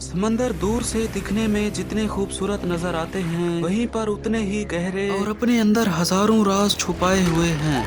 समंदर दूर से दिखने में जितने खूबसूरत नजर आते हैं, वहीं पर उतने ही गहरे और अपने अंदर हजारों राज छुपाए हुए हैं।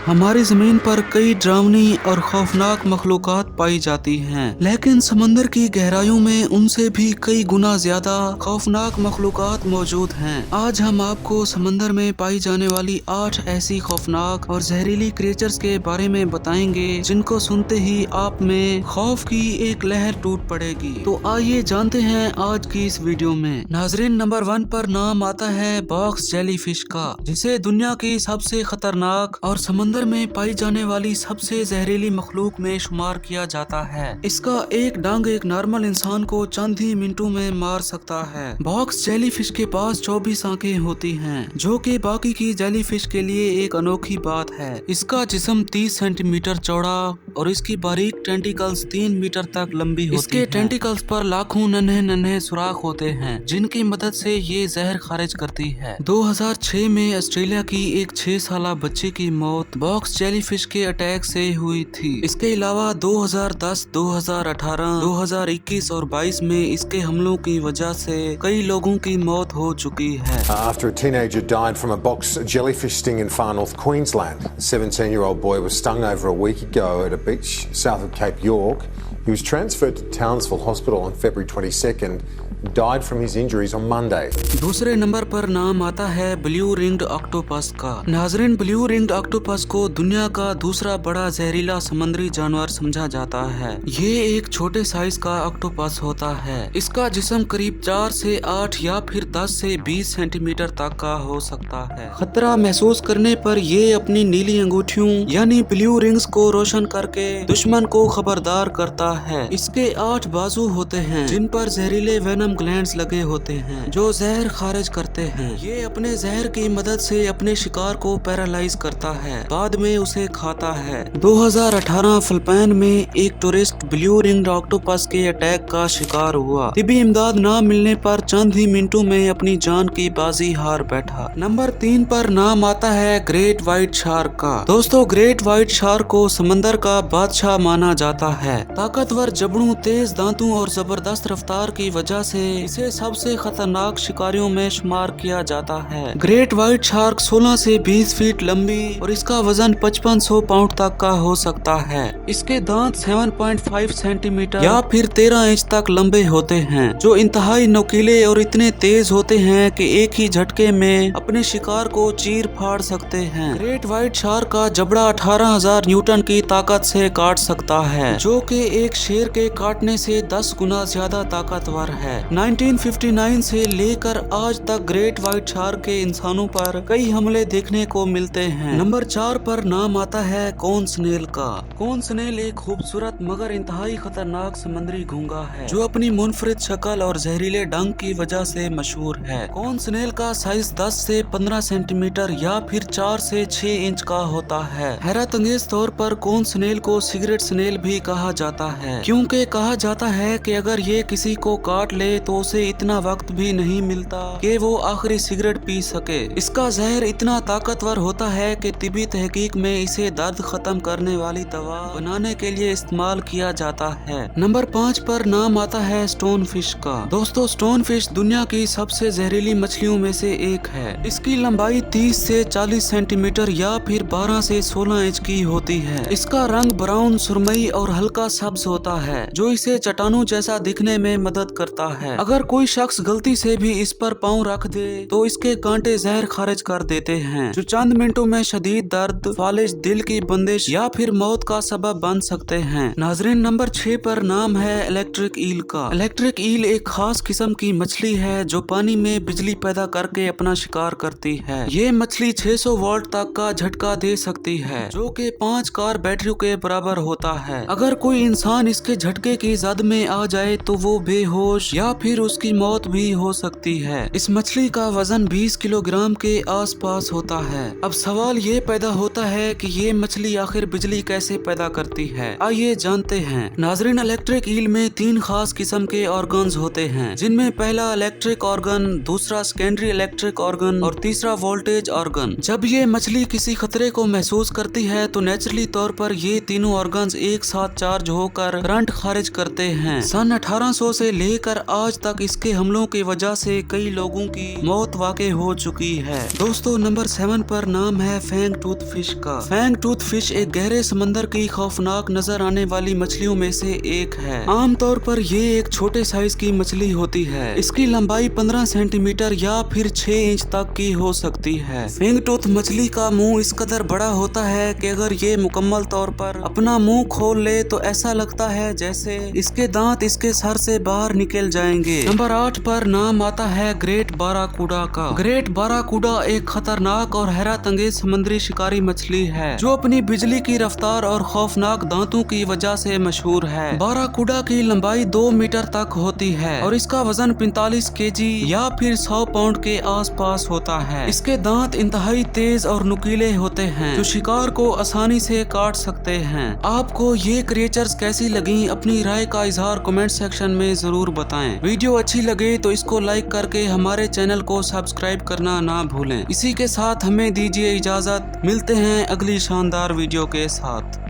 हमारी जमीन पर कई डरावनी और खौफनाक मखलूकात पाई जाती हैं, लेकिन समंदर की गहराइयों में उनसे भी कई गुना ज्यादा खौफनाक मखलूकात मौजूद हैं। आज हम आपको समंदर में पाई जाने वाली 8 ऐसी खौफनाक और जहरीली क्रिएचर्स के बारे में बताएंगे, जिनको सुनते ही आप में खौफ की एक लहर टूट पड़ेगी। तो आइए जानते हैं आज की इस वीडियो में। नाजरीन, नंबर 1 पर नाम आता है बॉक्स जेलीफिश का, जिसे दुनिया की सबसे खतरनाक और समंदर में पाई जाने वाली सबसे जहरीली मखलूक में शुमार किया जाता है। इसका एक डंग एक नॉर्मल इंसान को चंद ही मिनटों में मार सकता है। बॉक्स जेलीफिश के पास 24 आंखें होती हैं, जो कि बाकी की जेलीफिश के लिए एक अनोखी बात है। इसका जिस्म 30 सेंटीमीटर चौड़ा और इसकी बारीक टेंटिकल्स 3 मीटर तक लंबी होती इसके टेंटिकल्स पर लाखों नन्हे नन्हे सुराख होते हैं, जिनकी मदद से ये जहर खारिज करती है। 2006 में ऑस्ट्रेलिया की एक 6 साल बच्ची की मौत बॉक्स जेलीफिश के अटैक से हुई थी। इसके अलावा 2010, 2018, 2021 और 22 में इसके हमलों की वजह से कई लोगों की मौत हो चुकी है। After a teenager died from a box jellyfish sting in far north Queensland, a 17-year-old boy was stung over a week ago at a beach south of Cape York. He was transferred to Townsville Hospital on February 22nd. Died from his injuries on Monday. दूसरे number पर नाम आता है blue ringed octopus का। नाजरीन, blue ringed octopus को दुनिया का दूसरा बड़ा जहरीला समुद्री जानवर समझा जाता है। ये एक छोटे साइज का ऑक्टोपस होता है। इसका जिस्म करीब 4 से 8 या फिर 10 से 20 सेंटीमीटर तक का हो सकता है। खतरा महसूस करने पर ये अपनी नीली अंगूठियों यानी ब्लू रिंग्स को रोशन करके दुश्मन को खबरदार करता है। इसके 8 बाजू होते हैं, जिन पर जहरीले वेनम ग्लैंड्स लगे होते हैं, जो जहर खारिज करते हैं। ये अपने जहर की मदद से अपने शिकार को पैरालाइज करता है, बाद में उसे खाता है। 2018 फिलिपाइन में एक टूरिस्ट ब्लू रिंग्ड ऑक्टोपस के अटैक का शिकार हुआ। तिब्बी इमदाद न मिलने पर चंद ही मिनटों में अपनी जान की बाजी हार बैठा। नंबर 3 पर नाम आता है ग्रेट व्हाइट शार्क का। दोस्तों, ग्रेट व्हाइट शार्क को समंदर का बादशाह माना जाता है। ताकतवर जबड़ों, तेज दांतों और जबरदस्त रफ्तार की वजह से इसे सबसे खतरनाक शिकारियों में शुमार किया जाता है। ग्रेट व्हाइट शार्क 16 से 20 फीट लंबी और इसका वजन 5500 पाउंड तक का हो सकता है। इसके दांत 7.5 सेंटीमीटर या फिर 13 इंच तक लंबे होते हैं, जो इंतहाई नुकीले और इतने तेज होते हैं कि एक ही झटके में अपने शिकार को चीर फाड़ सकते हैं। ग्रेट व्हाइट शार्क का जबड़ा 18,000 न्यूटन की ताकत से काट सकता है, जो कि एक शेर के काटने से 10 गुना ज्यादा ताकतवर है। 1959 से लेकर आज तक ग्रेट व्हाइट शार्क के इंसानों पर कई हमले देखने को मिलते हैं। नंबर 4 पर नाम आता है कॉर्न स्नेल का। कॉर्न स्नेल एक खूबसूरत मगर इंतहाई खतरनाक समुद्री घोंघा है, जो अपनी मुनफरिद शक्ल और जहरीले डंक की वजह से मशहूर है। कॉर्न स्नेल का साइज 10 से 15 सेंटीमीटर या फिर 4 से 6 इंच का होता है। हैरत अंगेज तौर पर कॉर्न स्नेल को सिगरेट स्नेल भी कहा जाता है, क्योंकि कहा जाता है कि अगर ये किसी को काट ले तो उसे इतना वक्त भी नहीं मिलता कि वो आखिरी सिगरेट पी सके। इसका जहर इतना ताकतवर होता है कि तिब्बी तहकीक में इसे दर्द खत्म करने वाली दवा बनाने के लिए इस्तेमाल किया जाता है। नंबर 5 पर नाम आता है स्टोन फिश का। दोस्तों, स्टोन फिश दुनिया की सबसे जहरीली मछलियों में से एक है। इसकी लंबाई 30 से 40 सेंटीमीटर या फिर 12 से 16 इंच की होती है। इसका रंग ब्राउन, सुरमई और हल्का सब्ज होता है, जो इसे चट्टानों जैसा दिखने में मदद करता है। अगर कोई शख्स गलती से भी इस पर पांव रख दे तो इसके कांटे जहर खारिज कर देते हैं, जो चंद मिनटों में शदीद दर्द, फालिज, दिल की बंदिश या फिर मौत का सबब बन सकते हैं। नाजरीन, नंबर 6 पर नाम है इलेक्ट्रिक ईल का। इलेक्ट्रिक ईल एक खास किस्म की मछली है, जो पानी में बिजली पैदा करके अपना शिकार करती है। ये मछली 600 वोल्ट तक का झटका दे सकती है, जो कि 5 कार बैटरियों के बराबर होता है। अगर कोई इंसान इसके झटके की जद में आ जाए तो वो बेहोश या फिर उसकी मौत भी हो सकती है। इस मछली का वजन 20 किलोग्राम के आसपास होता है। अब सवाल ये पैदा होता है कि ये मछली आखिर बिजली कैसे पैदा करती है। आइए जानते हैं। नाजरीन, इलेक्ट्रिक ईल में 3 खास किस्म के ऑर्गन्स होते हैं, जिनमें पहला इलेक्ट्रिक ऑर्गन, दूसरा सेकेंडरी इलेक्ट्रिक ऑर्गन और तीसरा वोल्टेज ऑर्गन। जब ये मछली किसी खतरे को महसूस करती है तो नेचुरली तौर पर ये तीनों ऑर्गन्स एक साथ चार्ज होकर कर करंट खारिज करते हैं। सन 1800 से लेकर आज तक इसके हमलों की वजह से कई लोगों की मौत वाक़ई हो चुकी है। दोस्तों नंबर 7 पर नाम है फैंग टूथ फिश का। फैंग टूथ फिश एक गहरे समंदर की खौफनाक नजर आने वाली मछलियों में से एक है। आमतौर पर ये एक छोटे साइज की मछली होती है। इसकी लंबाई 15 सेंटीमीटर या फिर 6 इंच तक की हो सकती है। फैंग टूथ मछली का मुंह इस कदर बड़ा होता है कि अगर ये मुकम्मल तौर पर अपना मुंह खोल ले तो ऐसा लगता है जैसे इसके दांत इसके सर से बाहर निकल जाएंगे। नंबर 8 पर नाम आता है ग्रेट बाराकूडा का। ग्रेट बाराकूडा एक खतरनाक और हैरत अंगेज समुद्री शिकारी मछली है जो अपनी बिजली की रफ्तार और खौफनाक दांतों की वजह से मशहूर है। बाराकूडा की लंबाई 2 मीटर तक होती है और इसका वजन 45 केजी या फिर 100 पाउंड के आसपास होता है। इसके दांत इंतहाई तेज और नुकीले होते हैं जो शिकार को आसानी से काट सकते हैं। आपको ये क्रिएचर्स कैसी लगी अपनी राय का इजहार कमेंट सेक्शन में जरूर बताएं। वीडियो अच्छी लगे तो इसको लाइक करके हमारे चैनल को सब्सक्राइब करना ना भूलें। इसी के साथ हमें दीजिए इजाजत, मिलते हैं अगली शानदार वीडियो के साथ।